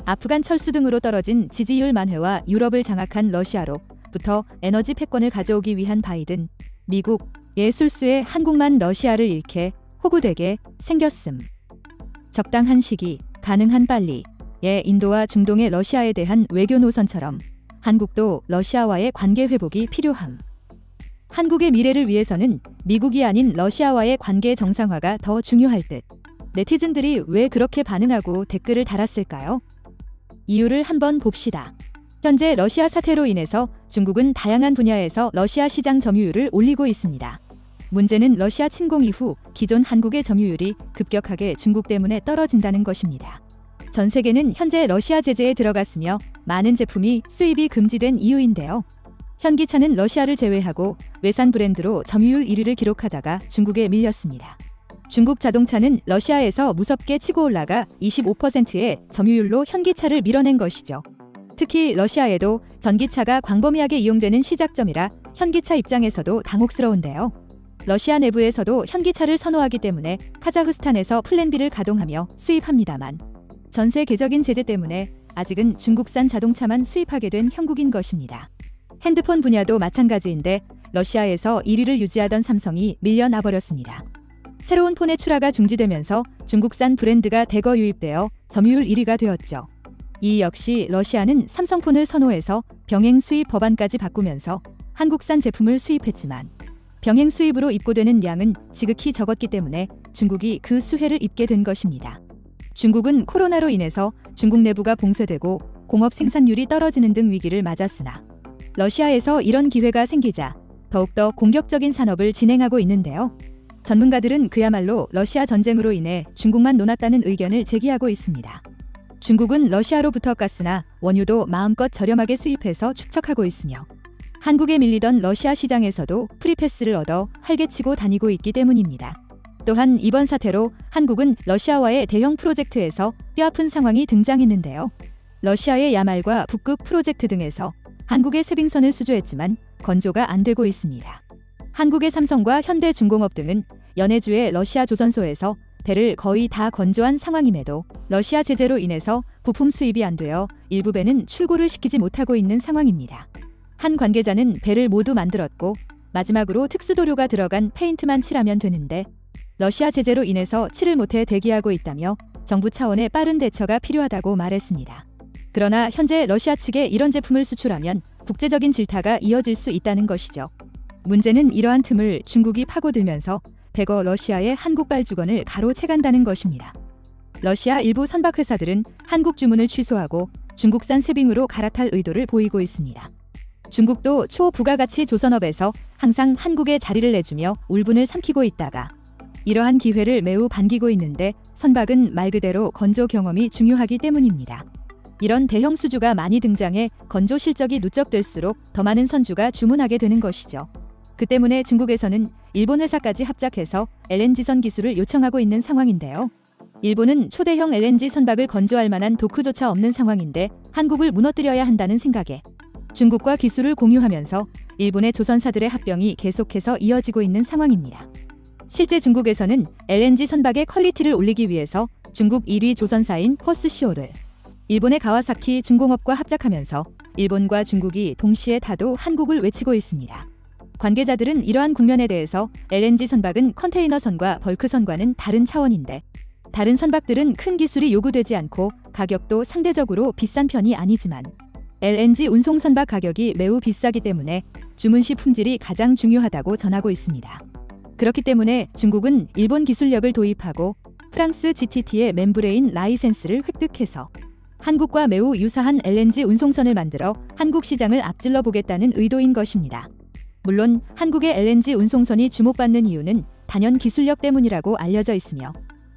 아프간 철수 등으로 떨어진 지지율 만회와 유럽을 장악한 러시아로부터 에너지 패권을 가져오기 위한 바이든, 미국, 예술수의 한국만 러시아를 잃게 호구되게 생겼음. 적당한 시기, 가능한 빨리, 인도와 중동의 러시아에 대한 외교 노선처럼 한국도 러시아와의 관계 회복이 필요함. 한국의 미래를 위해서는 미국이 아닌 러시아와의 관계 정상화가 더 중요할 듯. 네티즌들이 왜 그렇게 반응하고 댓글을 달았을까요? 이유를 한번 봅시다. 현재 러시아 사태로 인해서 중국은 다양한 분야에서 러시아 시장 점유율을 올리고 있습니다. 문제는 러시아 침공 이후 기존 한국의 점유율이 급격하게 중국 때문에 떨어진다는 것입니다. 전 세계는 현재 러시아 제재에 들어갔으며 많은 제품이 수입이 금지된 이유인데요. 현기차는 러시아를 제외하고 외산 브랜드로 점유율 1위를 기록하다가 중국에 밀렸습니다. 중국 자동차는 러시아에서 무섭게 치고 올라가 25%의 점유율로 현기차를 밀어낸 것이죠. 특히 러시아에도 전기차가 광범위하게 이용되는 시작점이라 현기차 입장에서도 당혹스러운데요. 러시아 내부에서도 현기차를 선호하기 때문에 카자흐스탄에서 플랜B를 가동하며 수입합니다만 전 세계적인 제재 때문에 아직은 중국산 자동차만 수입하게 된 형국인 것입니다. 핸드폰 분야도 마찬가지인데 러시아에서 1위를 유지하던 삼성이 밀려나 버렸습니다. 새로운 폰의 출하가 중지되면서 중국산 브랜드가 대거 유입되어 점유율 1위가 되었죠. 이 역시 러시아는 삼성폰을 선호해서 병행 수입 법안까지 바꾸면서 한국산 제품을 수입했지만 병행 수입으로 입고되는 양은 지극히 적었기 때문에 중국이 그 수혜를 입게 된 것입니다. 중국은 코로나로 인해서 중국 내부가 봉쇄되고 공업 생산율이 떨어지는 등 위기를 맞았으나 러시아에서 이런 기회가 생기자 더욱더 공격적인 산업을 진행하고 있는데요. 전문가들은 그야말로 러시아 전쟁으로 인해 중국만 논았다는 의견을 제기하고 있습니다. 중국은 러시아로부터 가스나 원유도 마음껏 저렴하게 수입해서 축적하고 있으며 한국에 밀리던 러시아 시장에서도 프리패스를 얻어 활개치고 다니고 있기 때문입니다. 또한 이번 사태로 한국은 러시아와의 대형 프로젝트에서 뼈아픈 상황이 등장했는데요. 러시아의 야말과 북극 프로젝트 등에서 한국의 쇄빙선을 수주했지만 건조가 안 되고 있습니다. 한국의 삼성과 현대중공업 등은 연해주의 러시아 조선소에서 배를 거의 다 건조한 상황임에도 러시아 제재로 인해서 부품 수입이 안 되어 일부 배는 출고를 시키지 못하고 있는 상황입니다. 한 관계자는 배를 모두 만들었고 마지막으로 특수도료가 들어간 페인트만 칠하면 되는데 러시아 제재로 인해서 칠을 못해 대기하고 있다며 정부 차원의 빠른 대처가 필요하다고 말했습니다. 그러나 현재 러시아 측에 이런 제품을 수출하면 국제적인 질타가 이어질 수 있다는 것이죠. 문제는 이러한 틈을 중국이 파고들면서 대거 러시아의 한국발 주건을 가로채간다는 것입니다. 러시아 일부 선박회사들은 한국 주문을 취소하고 중국산 쇄빙으로 갈아탈 의도를 보이고 있습니다. 중국도 초부가가치 조선업에서 항상 한국에 자리를 내주며 울분을 삼키고 있다가 이러한 기회를 매우 반기고 있는데 선박은 말 그대로 건조 경험이 중요하기 때문입니다. 이런 대형 수주가 많이 등장해 건조 실적이 누적될수록 더 많은 선주가 주문하게 되는 것이죠. 그 때문에 중국에서는 일본 회사까지 합작해서 LNG선 기술을 요청하고 있는 상황인데요. 일본은 초대형 LNG 선박을 건조할 만한 도크조차 없는 상황인데 한국을 무너뜨려야 한다는 생각에 중국과 기술을 공유하면서 일본의 조선사들의 합병이 계속해서 이어지고 있는 상황입니다. 실제 중국에서는 LNG 선박의 퀄리티를 올리기 위해서 중국 1위 조선사인 퍼스시오를 일본의 가와사키 중공업과 합작하면서 일본과 중국이 동시에 타도 한국을 외치고 있습니다. 관계자들은 이러한 국면에 대해서 LNG 선박은 컨테이너선과 벌크선과는 다른 차원인데 다른 선박들은 큰 기술이 요구되지 않고 가격도 상대적으로 비싼 편이 아니지만 LNG 운송 선박 가격이 매우 비싸기 때문에 주문 시 품질이 가장 중요하다고 전하고 있습니다. 그렇기 때문에 중국은 일본 기술력을 도입하고 프랑스 GTT의 멤브레인 라이센스를 획득해서 한국과 매우 유사한 LNG 운송선을 만들어 한국 시장을 앞질러 보겠다는 의도인 것입니다. 물론 한국의 LNG 운송선이 주목받는 이유는 단연 기술력 때문이라고 알려져 있으며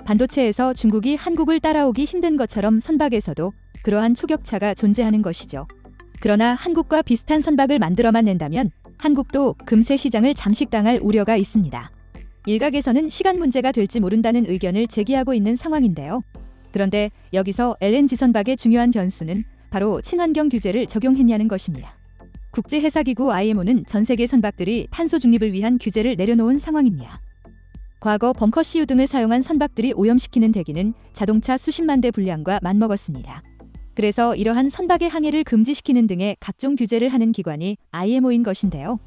반도체에서 중국이 한국을 따라오기 힘든 것처럼 선박에서도 그러한 초격차가 존재하는 것이죠. 그러나 한국과 비슷한 선박을 만들어만 낸다면 한국도 금세 시장을 잠식당할 우려가 있습니다. 일각에서는 시간 문제가 될지 모른다는 의견을 제기하고 있는 상황인데요. 그런데 여기서 LNG 선박의 중요한 변수는 바로 친환경 규제를 적용했냐는 것입니다. 국제해사기구 IMO는 전 세계 선박들이 탄소 중립을 위한 규제를 내려놓은 상황입니다. 과거 벙커CU 등을 사용한 선박들이 오염시키는 대기는 자동차 수십만 대 분량과 맞먹었습니다. 그래서 이러한 선박의 항해를 금지시키는 등의 각종 규제를 하는 기관이 IMO인 것인데요.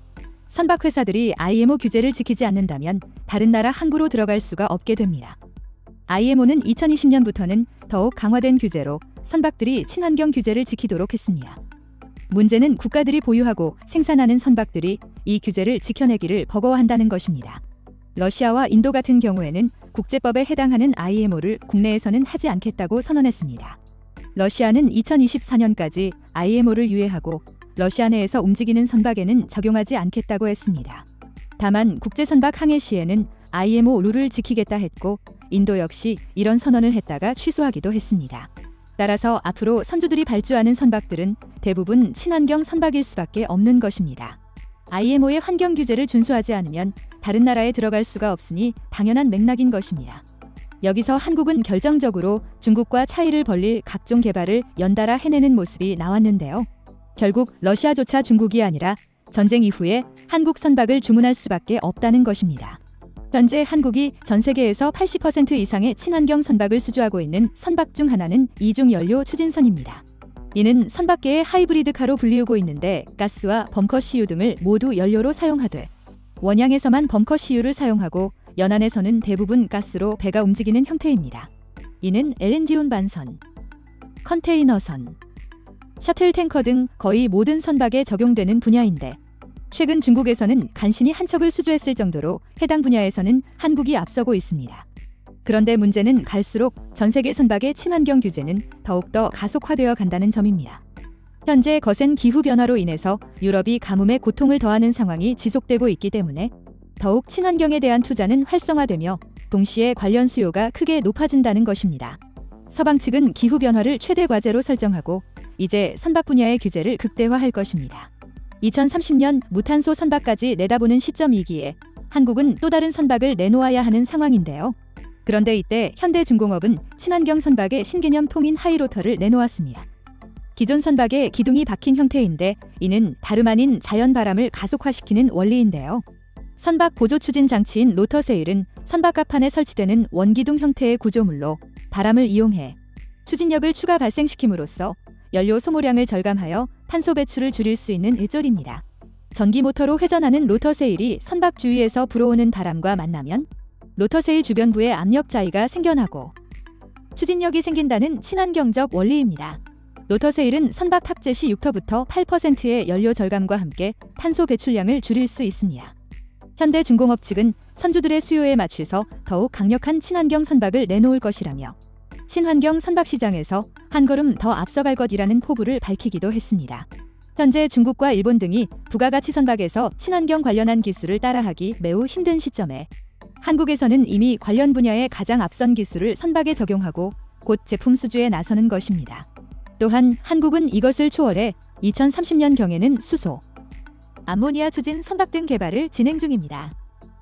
선박 회사들이 IMO 규제를 지키지 않는다면 다른 나라 항구로 들어갈 수가 없게 됩니다. IMO는 2020년부터는 더욱 강화된 규제로 선박들이 친환경 규제를 지키도록 했습니다. 문제는 국가들이 보유하고 생산하는 선박들이 이 규제를 지켜내기를 버거워한다는 것입니다. 러시아와 인도 같은 경우에는 국제법에 해당하는 IMO를 국내에서는 하지 않겠다고 선언했습니다. 러시아는 2024년까지 IMO를 유예하고 러시아 내에서 움직이는 선박에는 적용하지 않겠다고 했습니다. 다만 국제선박 항해 시에는 IMO 룰을 지키겠다 했고 인도 역시 이런 선언을 했다가 취소하기도 했습니다. 따라서 앞으로 선주들이 발주하는 선박들은 대부분 친환경 선박일 수밖에 없는 것입니다. IMO의 환경 규제를 준수하지 않으면 다른 나라에 들어갈 수가 없으니 당연한 맥락인 것입니다. 여기서 한국은 결정적으로 중국과 차이를 벌릴 각종 개발을 연달아 해내는 모습이 나왔는데요. 결국 러시아조차 중국이 아니라 전쟁 이후에 한국 선박을 주문할 수밖에 없다는 것입니다. 현재 한국이 전 세계에서 80% 이상의 친환경 선박을 수주하고 있는 선박 중 하나는 이중 연료 추진선입니다. 이는 선박계의 하이브리드카로 불리우고 있는데 가스와 벙커 CU 등을 모두 연료로 사용하되 원양에서만 벙커 CU를 사용하고 연안에서는 대부분 가스로 배가 움직이는 형태입니다. 이는 LNG 운반선, 컨테이너선, 셔틀 탱커 등 거의 모든 선박에 적용되는 분야인데 최근 중국에서는 간신히 한 척을 수주했을 정도로 해당 분야에서는 한국이 앞서고 있습니다. 그런데 문제는 갈수록 전 세계 선박의 친환경 규제는 더욱더 가속화되어 간다는 점입니다. 현재 거센 기후변화로 인해서 유럽이 가뭄에 고통을 더하는 상황이 지속되고 있기 때문에 더욱 친환경에 대한 투자는 활성화되며 동시에 관련 수요가 크게 높아진다는 것입니다. 서방 측은 기후변화를 최대 과제로 설정하고 이제 선박 분야의 규제를 극대화할 것입니다. 2030년 무탄소 선박까지 내다보는 시점이기에 한국은 또 다른 선박을 내놓아야 하는 상황인데요. 그런데 이때 현대중공업은 친환경 선박의 신개념 통인 하이로터를 내놓았습니다. 기존 선박에 기둥이 박힌 형태인데 이는 다름 아닌 자연바람을 가속화시키는 원리인데요. 선박 보조 추진 장치인 로터 세일은 선박 갑판에 설치되는 원기둥 형태의 구조물로 바람을 이용해 추진력을 추가 발생시킴으로써 연료 소모량을 절감하여 탄소 배출을 줄일 수 있는 일조리입니다. 전기 모터로 회전하는 로터 세일이 선박 주위에서 불어오는 바람과 만나면 로터 세일 주변부에 압력 자위가 생겨나고 추진력이 생긴다는 친환경적 원리입니다. 로터 세일은 선박 탑재 시 6터부터 8%의 연료 절감과 함께 탄소 배출량을 줄일 수 있습니다. 현대중공업 측은 선주들의 수요에 맞춰서 더욱 강력한 친환경 선박을 내놓을 것이라며 친환경 선박 시장에서 한 걸음 더 앞서갈 것이라는 포부를 밝히기도 했습니다. 현재 중국과 일본 등이 부가가치 선박에서 친환경 관련한 기술을 따라하기 매우 힘든 시점에 한국에서는 이미 관련 분야의 가장 앞선 기술을 선박에 적용하고 곧 제품 수주에 나서는 것입니다. 또한 한국은 이것을 초월해 2030년경에는 수소, 암모니아 추진 선박 등 개발을 진행 중입니다.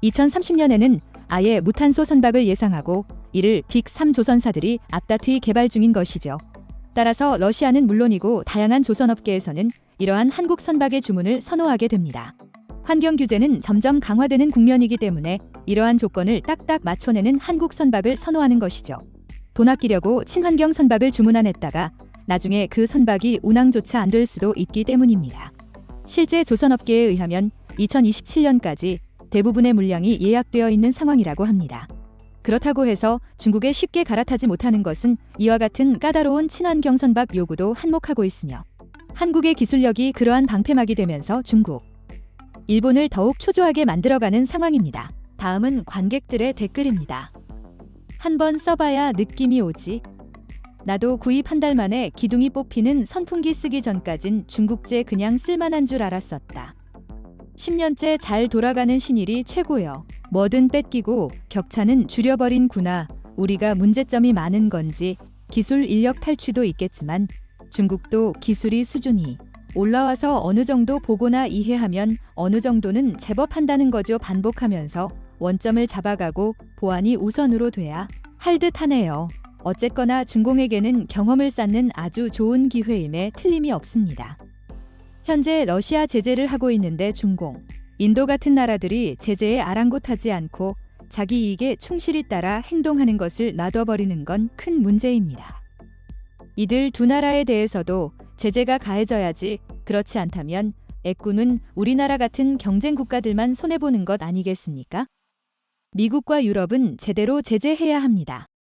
2030년에는 아예 무탄소 선박을 예상하고 이를 빅3 조선사들이 앞다투이 개발 중인 것이죠. 따라서 러시아는 물론이고 다양한 조선업계에서는 이러한 한국 선박의 주문을 선호하게 됩니다. 환경 규제는 점점 강화되는 국면이기 때문에 이러한 조건을 딱딱 맞춰내는 한국 선박을 선호하는 것이죠. 돈 아끼려고 친환경 선박을 주문 안 했다가 나중에 그 선박이 운항조차 안 될 수도 있기 때문입니다. 실제 조선업계에 의하면 2027년까지 대부분의 물량이 예약되어 있는 상황이라고 합니다. 그렇다고 해서 중국에 쉽게 갈아타지 못하는 것은 이와 같은 까다로운 친환경 선박 요구도 한몫하고 있으며 한국의 기술력이 그러한 방패막이 되면서 중국, 일본을 더욱 초조하게 만들어가는 상황입니다. 다음은 관객들의 댓글입니다. 한번 써봐야 느낌이 오지. 나도 구입 한 달 만에 기둥이 뽑히는 선풍기 쓰기 전까진 중국제 그냥 쓸만한 줄 알았었다. 10년째 잘 돌아가는 신일이 최고여. 뭐든 뺏기고 격차는 줄여버린구나. 우리가 문제점이 많은 건지 기술 인력 탈취도 있겠지만 중국도 기술이 수준이 올라와서 어느 정도 보고나 이해하면 어느 정도는 제법 한다는 거죠. 반복하면서 원점을 잡아가고 보완이 우선으로 돼야 할 듯하네요. 어쨌거나 중공에게는 경험을 쌓는 아주 좋은 기회임에 틀림이 없습니다. 현재 러시아 제재를 하고 있는데 중공, 인도 같은 나라들이 제재에 아랑곳하지 않고 자기 이익에 충실히 따라 행동하는 것을 놔둬버리는 건 큰 문제입니다. 이들 두 나라에 대해서도 제재가 가해져야지 그렇지 않다면 애꾸는 우리나라 같은 경쟁 국가들만 손해보는 것 아니겠습니까? 미국과 유럽은 제대로 제재해야 합니다.